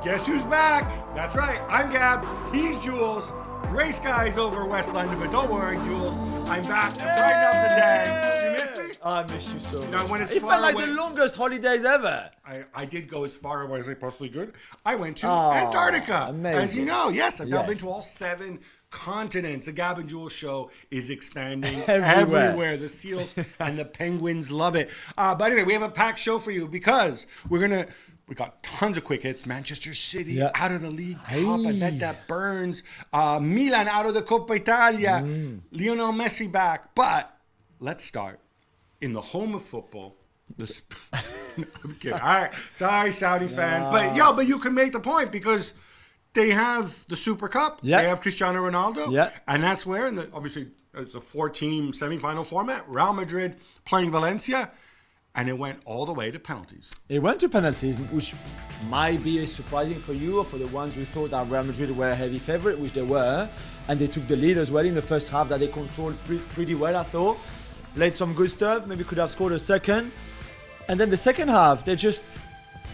Guess who's back? That's right. I'm Gab. He's Jules. Gray skies over West London, but don't worry, Jules. I'm back to brighten up the day. You miss me? I miss you so much. I went as It far felt like away. the longest holidays ever. I did go as far away as I possibly could. I went to Antarctica. amazing. As you know, yes, I've now Yes. been to all 7 continents. The Gab and Jules show is expanding Everywhere. everywhere. The seals and the penguins love it. But anyway, we have a packed show for you because we got tons of quick hits. Manchester City out of the League Cup. I bet that burns. Milan out of the Coppa Italia. Lionel Messi back. But let's start in the home of football. No, I'm kidding. All right. Sorry, Saudi fans. But you can make the point because they have the Super Cup. Yeah. They have Cristiano Ronaldo. Yeah. And that's where, obviously, it's a 4-team semifinal format. Real Madrid playing Valencia. And it went all the way to penalties. It went to penalties, which might be surprising for you or for the ones who thought that Real Madrid were a heavy favourite, which they were. And they took the lead as well in the first half that they controlled pretty well, I thought. Played some good stuff, maybe could have scored a second. And then the second half, they just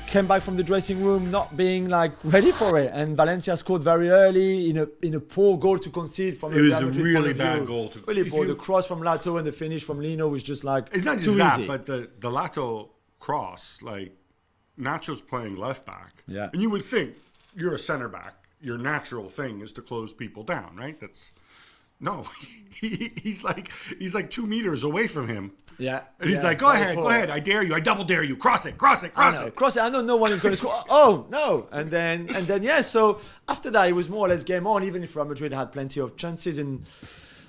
came back from the dressing room not being ready for it. And Valencia scored very early in a poor goal to concede from the It was Real a Madrid really point of bad view. goal. Really poor. The cross from Lato and the finish from Lino was just It's not just too that, easy. but the Lato cross, Nacho's playing left back. Yeah. And you would think you're a center back. Your natural thing is to close people down, right? No, he's like 2 meters away from him. Yeah. And he's yeah, like, go very poor. ahead, I dare you, I double dare you, cross it. I know, cross it. I know no one is going to score. Oh no! And then yeah. So after that, it was more or less game on. Even if Real Madrid had plenty of chances, and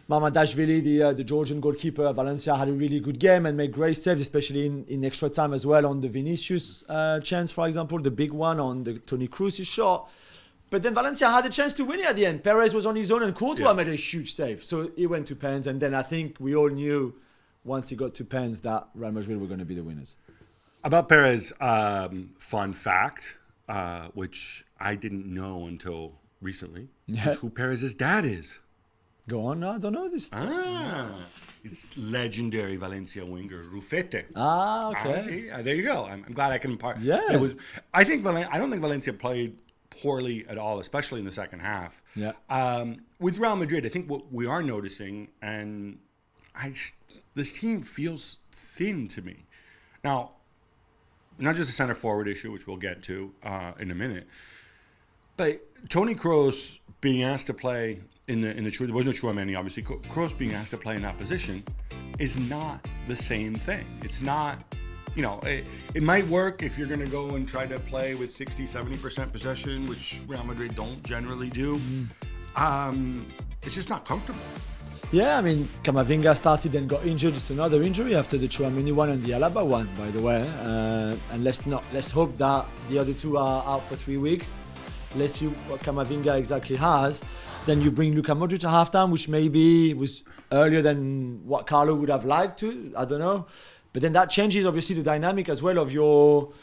Mamadashvili, the Georgian goalkeeper at Valencia, had a really good game and made great saves, especially in extra time as well on the Vinicius chance, for example, the big one on the Toni Kroos shot. But then Valencia had a chance to win it at the end. Perez was on his own and Courtois made a huge save. So he went to pens, and then I think we all knew once he got to pens that Real Madrid were going to be the winners. About Perez, fun fact, which I didn't know until recently, is who Perez's dad is. Go on, no, I don't know this. It's legendary Valencia winger Rufete. Okay. See? There you go. I'm glad I can impart. Yeah. I don't think Valencia played poorly at all, especially in the second half. Yeah. With Real Madrid, I think what we are noticing, and this team feels thin to me. Now, not just a center forward issue, which we'll get to in a minute, but Toni Kroos being asked to play in the there was no Chouameni, obviously. Kroos being asked to play in that position is not the same thing. It's not, it might work if you're going to go and try to play with 60-70% possession, which Real Madrid don't generally do. It's just not comfortable. Yeah, I mean, Camavinga started and got injured. It's another injury after the Chouameni one and the Alaba one, by the way. And let's hope that the other two are out for 3 weeks. Let's see what Camavinga exactly has. Then you bring Luka Modric at halftime, which maybe was earlier than what Carlo would have liked to. I don't know. But then that changes obviously the dynamic as well of your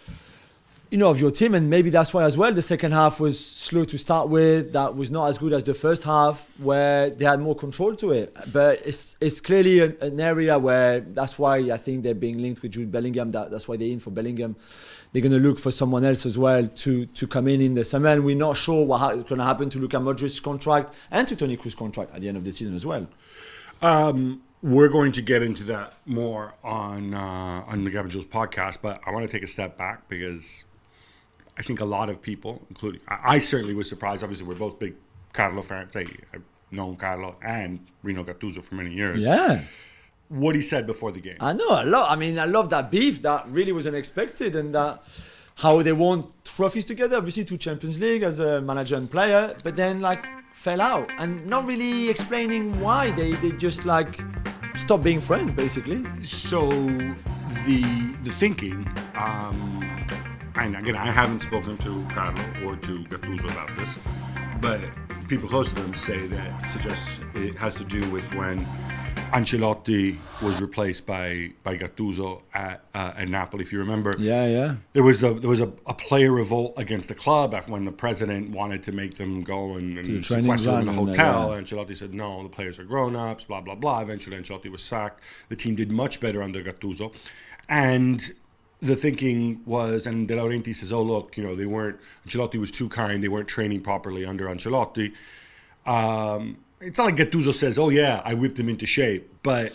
team, and maybe that's why as well the second half was slow to start with. That was not as good as the first half, where they had more control to it. But it's clearly an area where that's why I think they're being linked with Jude Bellingham. That's why they're in for Bellingham. They're going to look for someone else as well to come in the summer. And we're not sure what's going to happen to Luka Modric's contract and to Toni Kroos' contract at the end of the season as well. We're going to get into that more on the Gab Juls podcast, but I want to take a step back because I think a lot of people, including I certainly was surprised. Obviously, we're both big Carlo fans. I've known Carlo and Rino Gattuso for many years. Yeah. What he said before the game. I know. I love that beef. That really was unexpected, and that how they won trophies together. Obviously, 2 Champions League as a manager and player, but then fell out and not really explaining why. They just stopped being friends, basically. So the thinking. And again, I haven't spoken to Carlo or to Gattuso about this, but people close to them suggest it has to do with when Ancelotti was replaced by Gattuso at Napoli. If you remember, there was a player revolt against the club after when the president wanted to make them go and sequester them in a hotel. Ancelotti said no, the players are grown-ups, blah blah blah. Eventually, Ancelotti was sacked. The team did much better under Gattuso, and the thinking was, and De Laurentiis says, oh, look, Ancelotti was too kind. They weren't training properly under Ancelotti. It's not like Gattuso says, oh, yeah, I whipped him into shape. But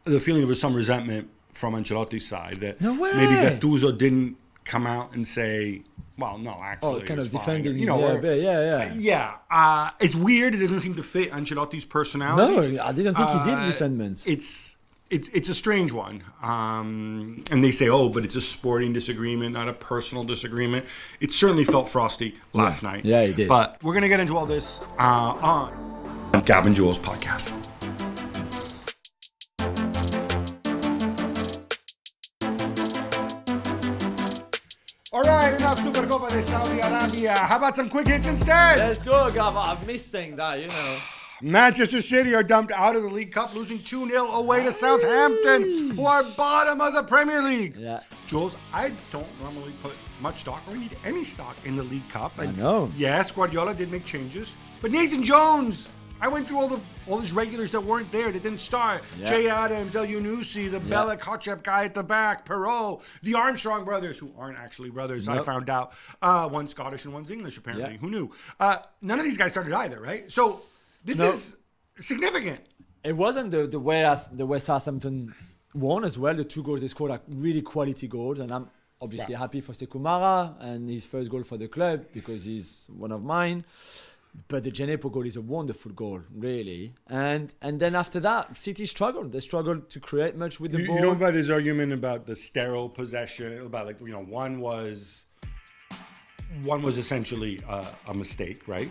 the feeling there was some resentment from Ancelotti's side that No way. maybe Gattuso didn't come out and say, well, no, actually, kind of it's fine. defending. Yeah. It's weird. It doesn't seem to fit Ancelotti's personality. No, I didn't think he did resentment. It's a strange one. And they say, oh, but it's a sporting disagreement, not a personal disagreement. It certainly felt frosty last night. Yeah, it did. But we're going to get into all this on Gab Juls podcast. All right, enough Supercopa de Saudi Arabia. How about some quick hits instead? Let's go, Gab. I've missed saying that, Manchester City are dumped out of the League Cup, losing 2-0 away to Southampton, who are bottom of the Premier League. Yeah. Jules, I don't normally put much stock or need any stock in the League Cup. I know. Yes, Guardiola did make changes, but Nathan Jones, I went through all these regulars that weren't there, that didn't start. Yeah. Jay Adams, El Yunusi, the Bella Kotchep guy at the back, Perot, the Armstrong brothers, who aren't actually brothers, I found out. One's Scottish and one's English, apparently. Yeah. Who knew? None of these guys started either, right? So this is significant. It wasn't the way Southampton won as well. The 2 goals they scored are really quality goals, and I'm obviously happy for Sekumara and his first goal for the club because he's one of mine. But the Djenepo goal is a wonderful goal, really. And then after that, City struggled. They struggled to create much with the ball. You know about this argument about the sterile possession, about one was essentially a mistake, right?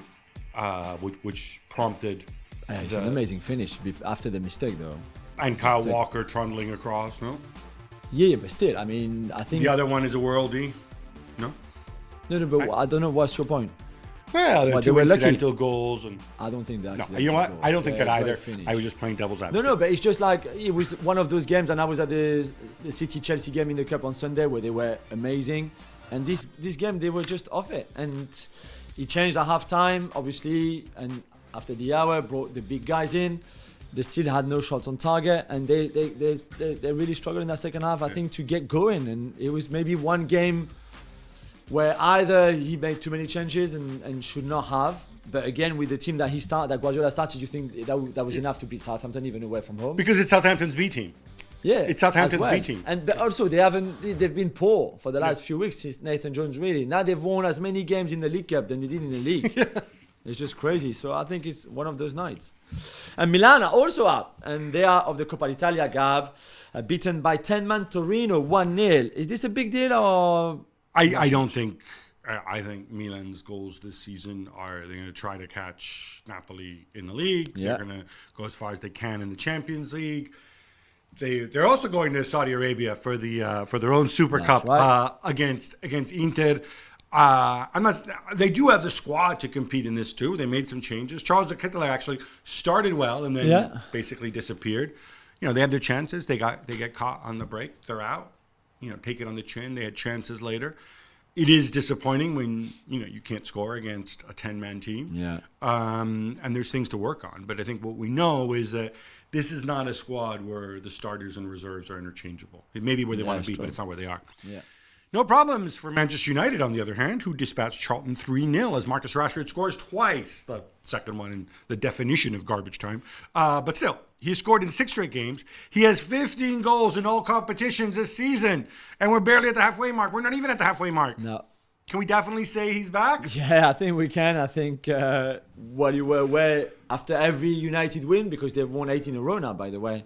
Which prompted. It's an amazing finish after the mistake, though. And Kyle Walker trundling across, no? Yeah, but still, I mean, I think... The other one is a worldie, no? No, but I don't know. What's your point? Well, there are 2 incidental goals. And I don't think that. No, you know what? I don't think that either. Finish. I was just playing devil's advocate. No, but it's just like, it was one of those games, and I was at the City-Chelsea game in the Cup on Sunday where they were amazing. And this game, they were just off it. And he changed at half-time, obviously, and after the hour, brought the big guys in. They still had no shots on target, and they really struggled in that second half, I think, to get going. And it was maybe one game where either he made too many changes and should not have, but again, with the team that Guardiola started, you think that was enough to beat Southampton even away from home? Because it's Southampton's B team. Yeah, it's Southampton's B team. But also they've been poor for the last few weeks since Nathan Jones, really. Now they've won as many games in the League Cup than they did in the league. It's just crazy. So I think it's one of those nights. And Milan are also up, and they are of the Coppa Italia, Gab, beaten by 10-man Torino 1-0. Is this a big deal or? I don't think. I think Milan's goals this season they're going to try to catch Napoli in the league. Yeah. They're going to go as far as they can in the Champions League. They're also going to Saudi Arabia for their own Super Cup against Inter. They do have the squad to compete in this too. They made some changes. Charles de Ketelaere actually started well and then basically disappeared. They have their chances. They get caught on the break. They're out. Take it on the chin. They had chances later. It is disappointing when you can't score against a 10-man team. Yeah. And there's things to work on. But I think what we know is that this is not a squad where the starters and reserves are interchangeable. It may be where they want to be, but it's not where they are. Yeah. No problems for Manchester United, on the other hand, who dispatched Charlton 3-0 as Marcus Rashford scores twice, the second one in the definition of garbage time. But still, he scored in 6 straight games. He has 15 goals in all competitions this season, and we're barely at the halfway mark. We're not even at the halfway mark. No. Can we definitely say he's back? Yeah, I think we can. I think while you were away after every United win, because they've won 8 in a row now, by the way,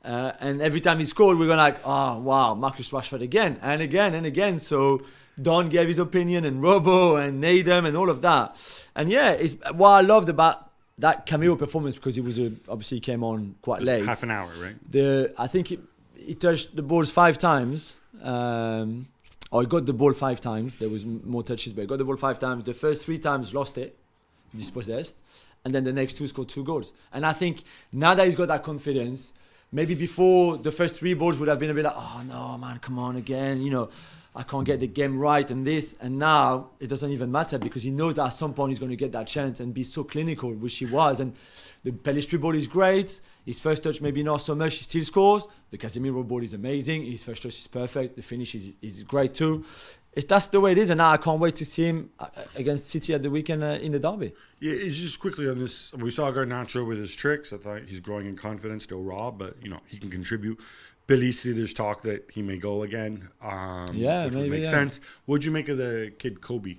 and every time he scored, we were like, oh, wow, Marcus Rashford again and again and again. So Don gave his opinion, and Robo and Nadem and all of that. And yeah, it's what I loved about that cameo performance, because it was obviously came on quite late. Half an hour, right? I think he touched the balls 5 times. Or he got the ball 5 times. There was more touches, but he got the ball 5 times. The first 3 times lost it, dispossessed. And then the next 2 scored 2 goals. And I think now that he's got that confidence, maybe before the first 3 balls would have been a bit like, oh no, man, come on again. I can't get the game right and this. And now it doesn't even matter because he knows that at some point he's going to get that chance and be so clinical, which he was. And the Pellistri ball is great. His first touch maybe not so much. He still scores. The Casemiro ball is amazing. His first touch is perfect. The finish is great too. That's the way it is. And now I can't wait to see him against City at the weekend in the derby. Yeah, it's just quickly on this. We saw Garnacho with his tricks. I thought he's growing in confidence, still raw, but he can contribute. Bellisi, there's talk that he may go again. Which would make sense. What'd you make of the kid Kobe?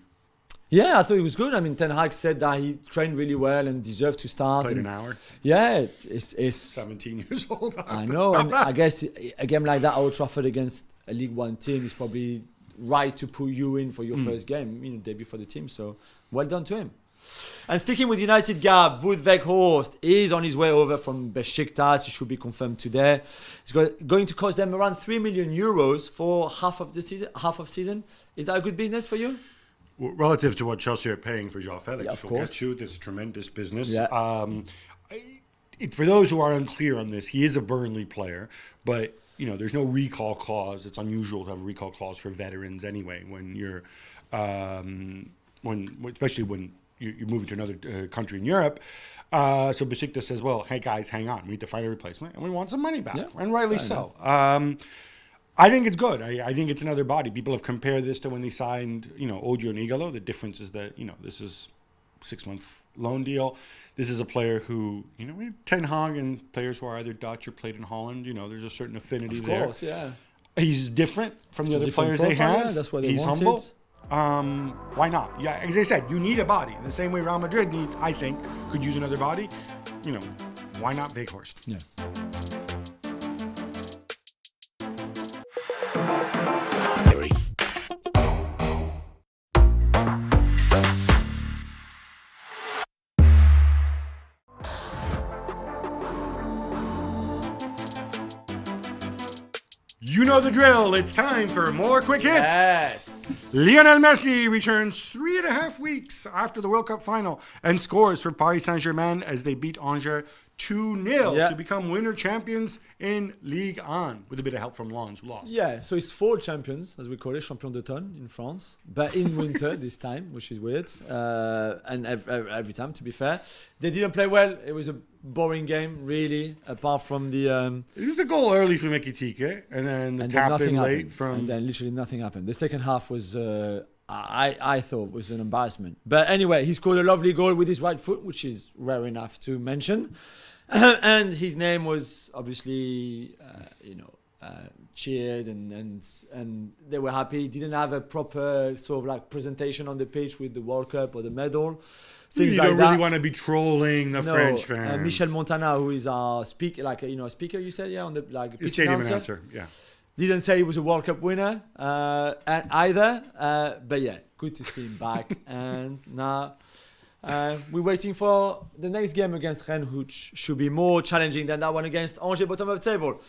Yeah, I thought it was good. I mean, Ten Hag said that he trained really well and deserved to start. Played an hour. Yeah, it's 17 years old. I know, and I guess a game like that, Old Trafford against a League One team, is probably right to put you in for your first game, debut for the team. So well done to him. And sticking with United, Gab, Wout Weghorst is on his way over from Besiktas. He should be confirmed today. It's going to cost them around 3 million euros for half of season. Is that a good business for you? Relative to what Chelsea are paying for João Felix, of course. It's tremendous business. Yeah. For those who are unclear on this, he is a Burnley player, but there's no recall clause. It's unusual to have a recall clause for veterans anyway. When you're, especially when you're moving to another country in Europe. So Besiktas says, well, hey guys, hang on. We need to find a replacement and we want some money back. And rightly so. I think it's good. I think it's another body. People have compared this to when they signed, Ojo and Igalo. The difference is that, this is 6-month loan deal. This is a player who, Ten Hag and players who are either Dutch or played in Holland, there's a certain affinity there. Of course, yeah. He's different from the other players they have. Yeah, that's why He's humble. Why not? Yeah, as I said, you need a body. The same way Real Madrid could use another body. Why not Weghorst? Yeah. You know the drill. It's time for more quick hits. Yes. Lionel Messi returns 3.5 weeks after the World Cup final and scores for Paris Saint-Germain as they beat Angers 2-0 to become winter champions in Ligue 1 with a bit of help from Lens, who lost. Yeah, so it's 4 champions, as we call it, champion d'automne in France, but in winter this time, which is weird. And every time, to be fair, they didn't play well. It was a boring game, really, apart from the. It was the goal early from Ekitike, and then the tap in late from. And then literally nothing happened. The second half was. I thought was an embarrassment. But anyway, he scored a lovely goal with his right foot, which is rare enough to mention. And his name was obviously, cheered and they were happy. He didn't have a proper sort of like presentation on the pitch with the World Cup or the medal. Things you like don't that. really want to be trolling the French fans. Michel Montana, who is our speaker, a speaker, you said, on the pitch stadium announcer. Yeah. Didn't say he was a World Cup winner either. But yeah, good to see him back. And now we're waiting for the next game against Rennes, which should be more challenging than that one against Angers, bottom of the table.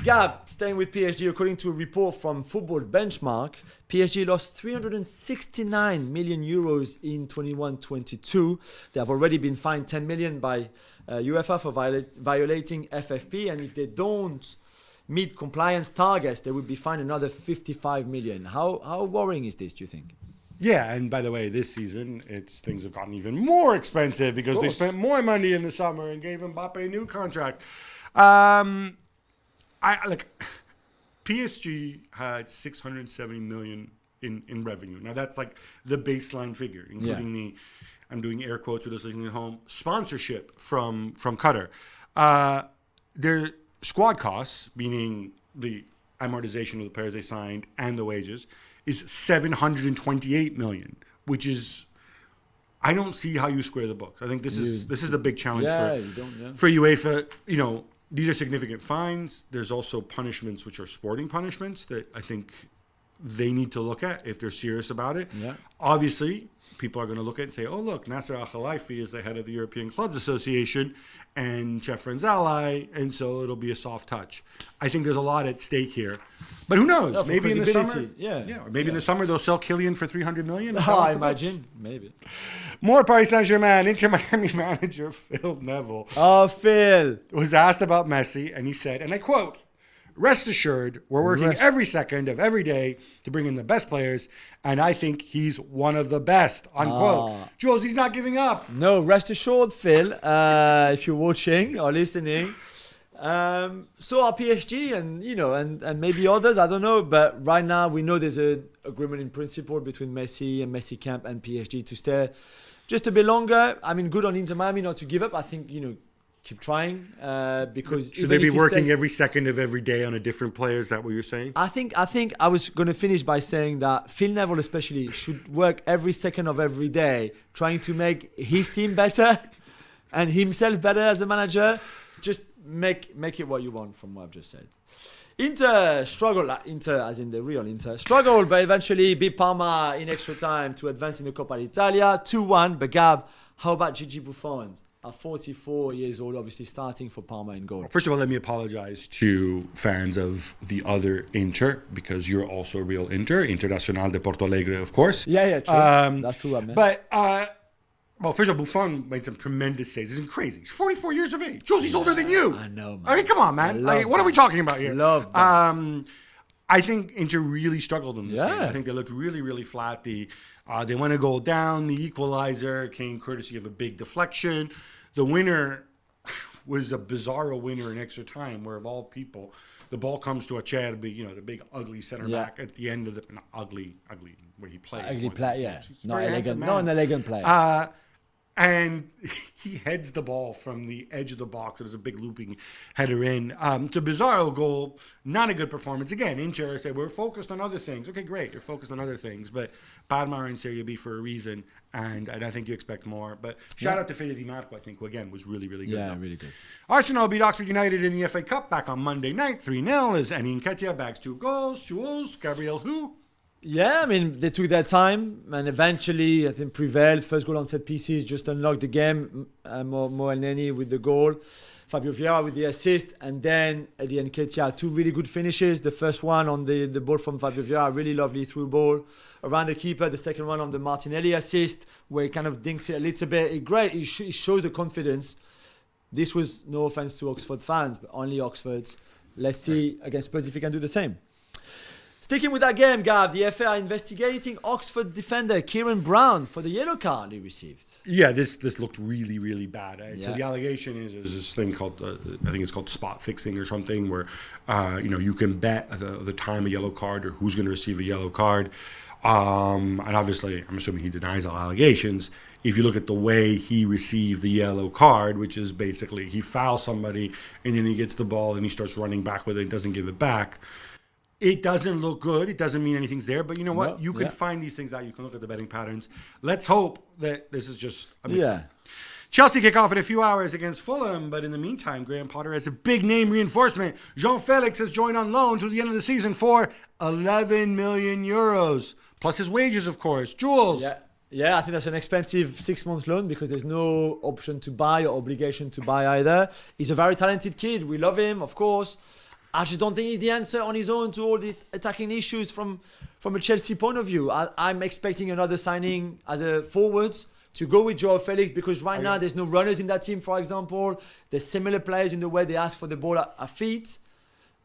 Gab, staying with PSG, according to a report from Football Benchmark, PSG lost 369 million euros in 21-22. They have already been fined 10 million by UEFA for violating FFP, and if they don't meet compliance targets, they would be fined another 55 million. How worrying is this, do you think? Yeah, and by the way, this season, things have gotten even more expensive because they spent more money in the summer and gave Mbappe a new contract. PSG had 670 million in revenue. Now that's like the baseline figure, including I'm doing air quotes for those listening at home, sponsorship from Qatar. Their squad costs, meaning the amortization of the players they signed and the wages, is 728 million, which is, I don't see how you square the books. I think this is the big challenge for UEFA. These are significant fines. There's also punishments which are sporting punishments that I think they need to look at if they're serious about it. Yeah. Obviously, people are going to look at it and say, oh, look, Nasser Al-Khelaifi is the head of the European Clubs Association and Chefren's ally, and so it'll be a soft touch. I think there's a lot at stake here. But who knows? No, maybe in the summer. Yeah. Or maybe in the summer they'll sell Kylian for $300 million. I imagine. Maybe. More Paris Saint-Germain. Inter Miami manager Phil Neville Phil was asked about Messi, and he said, and I quote, "Rest assured, we're working every second of every day to bring in the best players, and I think he's one of the best," unquote. Jules, he's not giving up. No, rest assured, Phil, if you're watching or listening. So are PSG and maybe others, I don't know. But right now, we know there's an agreement in principle between Messi and Messi camp and PSG to stay just a bit longer. I mean, good on Inter Miami not to give up. I think, keep trying because should they be working every second of every day on a different player? Is that what you're saying? I think I was going to finish by saying that Phil Neville especially should work every second of every day trying to make his team better and himself better as a manager. Just make it what you want from what I've just said. Inter struggled, Inter as in the real Inter, struggled but eventually beat Parma in extra time to advance in the Coppa Italia 2-1. But Gab, how about Gigi Buffon? At 44 years old, obviously starting for Parma in goal. First of all, let me apologize to fans of the other Inter, because you're also a real Inter, Internacional de Porto Alegre, of course. Yeah, true. That's who I meant. But, well, first of all, Buffon made some tremendous saves. It's crazy. He's 44 years of age. Jules, he's older than you. I know, man. I mean, come on, man. What are we talking about here? Love that. I think Inter really struggled in this game. I think they looked really, really flat. They went a goal down. The equalizer came courtesy of a big deflection. The winner was a bizarro winner in extra time, where of all people, the ball comes to Acerbi, the big ugly center back at the end of the not ugly where he plays. Ugly play, yeah. Not elegant, not an elegant play. And he heads the ball from the edge of the box. There's a big looping header in. It's a bizarro goal. Not a good performance. Again, Inter say we're focused on other things. Okay, great. You're focused on other things. But Parma are in Serie B for a reason. And I think you expect more. But shout out to Fede Di Marco, I think, who again was really, really good. Yeah, really good. Arsenal beat Oxford United in the FA Cup back on Monday night, 3-0, as Eddie Nketiah bags 2 goals. Jules, Gabriel who? Yeah, I mean, they took their time and eventually, I think, prevailed. First goal on set pieces, just unlocked the game. Mo El Neni with the goal. Fabio Vieira with the assist. And then Eddie Nketiah, 2 really good finishes. The first one on the ball from Fabio Vieira, really lovely through ball around the keeper. The second one on the Martinelli assist, where he kind of dinks it a little bit. Great, it shows the confidence. This was, no offense to Oxford fans, but only Oxford's. Let's see against Spurs if he can do the same. Sticking with that game, Gab, the FA are investigating Oxford defender Kieran Brown for the yellow card he received. Yeah, this looked really, really bad. So the allegation is this thing called, I think it's called spot fixing or something, where you can bet the time a yellow card or who's going to receive a yellow card. And obviously, I'm assuming he denies all allegations. If you look at the way he received the yellow card, which is basically he fouls somebody and then he gets the ball and he starts running back with it and doesn't give it back. It doesn't look good. It doesn't mean anything's there. But you know what? You can find these things out. You can look at the betting patterns. Let's hope that this is just a mix-up. Chelsea kick off in a few hours against Fulham. But in the meantime, Graham Potter has a big name reinforcement. Jean-Felix has joined on loan through the end of the season for 11 million euros. Plus his wages, of course. Jules. Yeah, I think that's an expensive 6-month loan because there's no option to buy or obligation to buy either. He's a very talented kid. We love him, of course. I just don't think he's the answer on his own to all the attacking issues from a Chelsea point of view. I'm expecting another signing as a forward to go with Joao Felix because right now there's no runners in that team, for example. There's similar players in the way they ask for the ball at feet.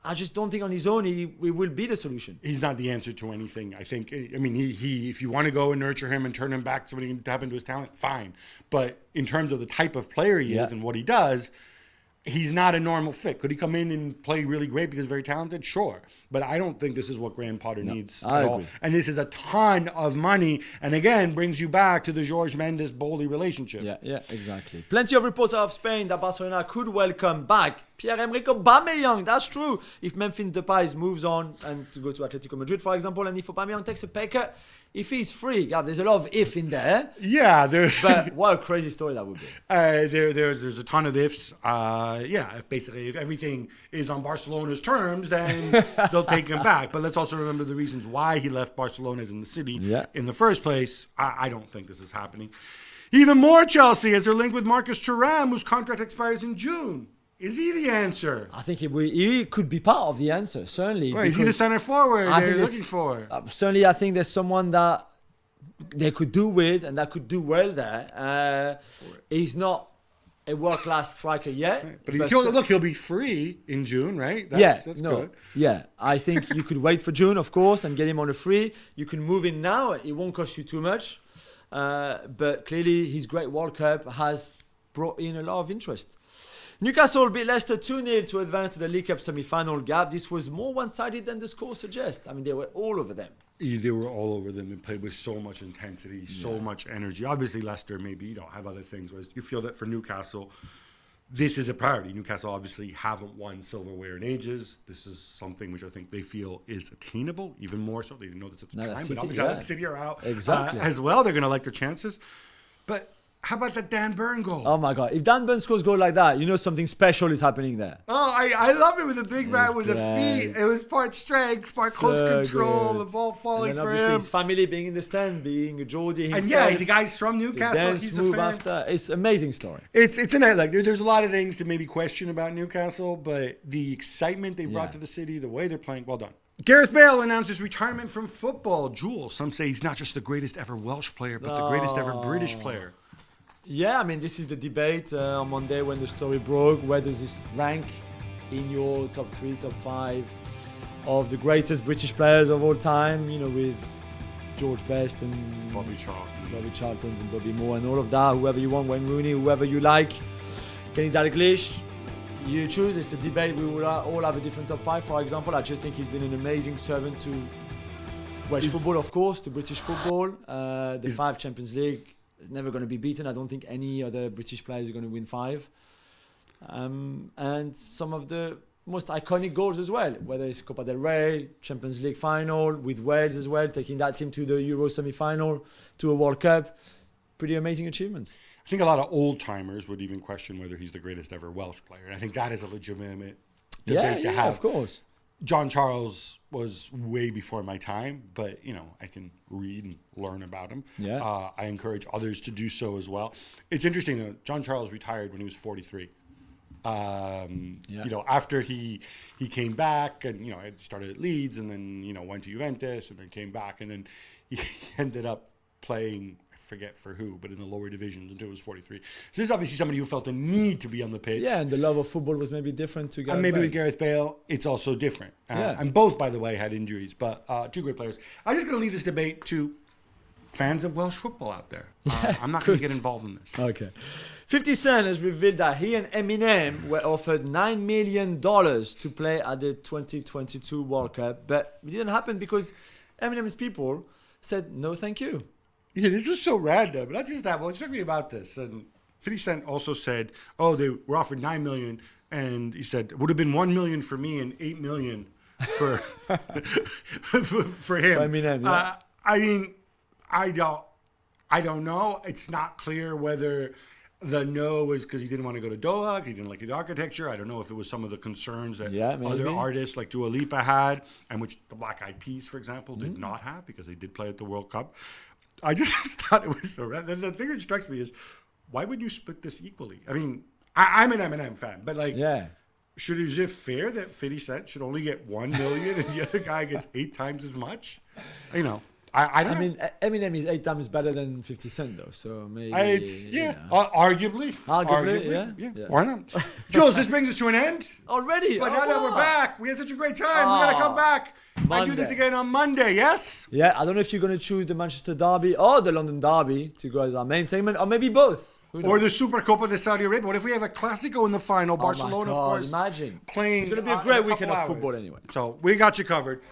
I just don't think on his own he will be the solution. He's not the answer to anything. I think, he if you want to go and nurture him and turn him back, somebody can tap into his talent, fine. But in terms of the type of player he is and what he does, he's not a normal fit. Could he come in and play really great because he's very talented? Sure. But I don't think this is what Graham Potter needs at all. And this is a ton of money. And again, brings you back to the Jorge Mendes-Bowley relationship. Yeah, exactly. Plenty of reports out of Spain that Barcelona could welcome back Pierre-Emerick Aubameyang, that's true. If Memphis Depay moves on and to go to Atletico Madrid, for example, and if Aubameyang takes a pay cut, if he's free, God, there's a lot of if in there. Yeah, but what a crazy story that would be. There's a ton of ifs. If everything is on Barcelona's terms, then they'll take him back. But let's also remember the reasons why he left Barcelona as in the city in the first place. I don't think this is happening. Even more Chelsea as they're linked with Marcus Thuram, whose contract expires in June. Is he the answer? I think he could be part of the answer, certainly. Well, is he the center forward they're looking for? Certainly, I think there's someone that they could do with and that could do well there. He's not a world-class striker yet. Right. But he'll be free in June, right? That's good. Yeah, I think you could wait for June, of course, and get him on a free. You can move in now. It won't cost you too much. But clearly, his great World Cup has brought in a lot of interest. Newcastle beat Leicester 2-0 to advance to the League Cup semi-final. Gab, this was more one-sided than the score suggests. I mean, they were all over them. Yeah, they were all over them and played with so much intensity, so much energy. Obviously, Leicester maybe have other things, whereas you feel that for Newcastle, this is a priority. Newcastle obviously haven't won silverware in ages. This is something which I think they feel is attainable, even more so. They didn't know this at the time, but obviously City are out as well. They're going to like their chances. But how about that Dan Burn goal? Oh my God. If Dan Burn scores goal like that, you know something special is happening there. Oh, I love it with a big man with the feet. It was part strength, part close control, the ball falling and for obviously him. His family being in the stand, being a Geordie himself. And yeah, the guy's from Newcastle. He's a fan. After. It's an amazing story. It's there's a lot of things to maybe question about Newcastle, but the excitement they brought to the city, the way they're playing, well done. Gareth Bale announced his retirement from football. Jules, some say he's not just the greatest ever Welsh player, but the greatest ever British player. Yeah, I mean, this is the debate on Monday when the story broke. Where does this rank in your top 3, top 5 of the greatest British players of all time? You know, with George Best and Bobby Charlton and Bobby Moore and all of that. Whoever you want, Wayne Rooney, whoever you like. Kenny Dalglish, you choose. It's a debate. We will all have a different top 5. For example, I just think he's been an amazing servant to Welsh football, of course, to British football. The 5 Champions League. Never going to be beaten. I don't think any other British players are going to win 5. And some of the most iconic goals as well, whether it's Copa del Rey, Champions League final, with Wales as well, taking that team to the Euro semi-final, to a World Cup. Pretty amazing achievements. I think a lot of old-timers would even question whether he's the greatest ever Welsh player. And I think that is a legitimate debate to have. Of course. John Charles was way before my time, but, I can read and learn about him. Yeah. I encourage others to do so as well. It's interesting, though. John Charles retired when he was 43. After he came back and, started at Leeds and then, went to Juventus and then came back and then he ended up playing, I forget for who, but in the lower divisions until he was 43. So this is obviously somebody who felt the need to be on the pitch. Yeah, and the love of football was maybe different to Gareth And maybe Bale. with Gareth Bale, it's also different. And both, by the way, had injuries, but 2 great players. I'm just going to leave this debate to fans of Welsh football out there. I'm not going to get involved in this. Okay. 50 Cent has revealed that he and Eminem were offered $9 million to play at the 2022 World Cup, but it didn't happen because Eminem's people said no thank you. Yeah, this is so random. Not just that. Well, talk to me about this. And 50 Cent also said, they were offered $9 million, and he said it would have been $1 million for me and $8 million for for him. Eminem, yeah. I mean, I don't know. It's not clear whether the no was because he didn't want to go to Doha, he didn't like the architecture. I don't know if it was some of the concerns that other artists like Dua Lipa had, and which the Black Eyed Peas, for example, did not have because they did play at the World Cup. I just thought it was so random. The thing that strikes me is, why would you split this equally? I mean, I'm an Eminem fan, but is it fair that 50 Cent should only get $1 million and the other guy gets 8 times as much? I don't know. I mean, Eminem is 8 times better than 50 Cent, though. So maybe arguably, yeah. Why not? Jules, this brings us to an end already. But now that we're back, we had such a great time. We're gonna come back and do this again on Monday. Yes. Yeah, I don't know if you're gonna choose the Manchester Derby or the London Derby to go as our main segment, or maybe both. Or the Super Copa de Saudi Arabia. What if we have a Clasico in the final? Barcelona, of course, imagine playing. It's gonna be a great weekend of football anyway. So we got you covered.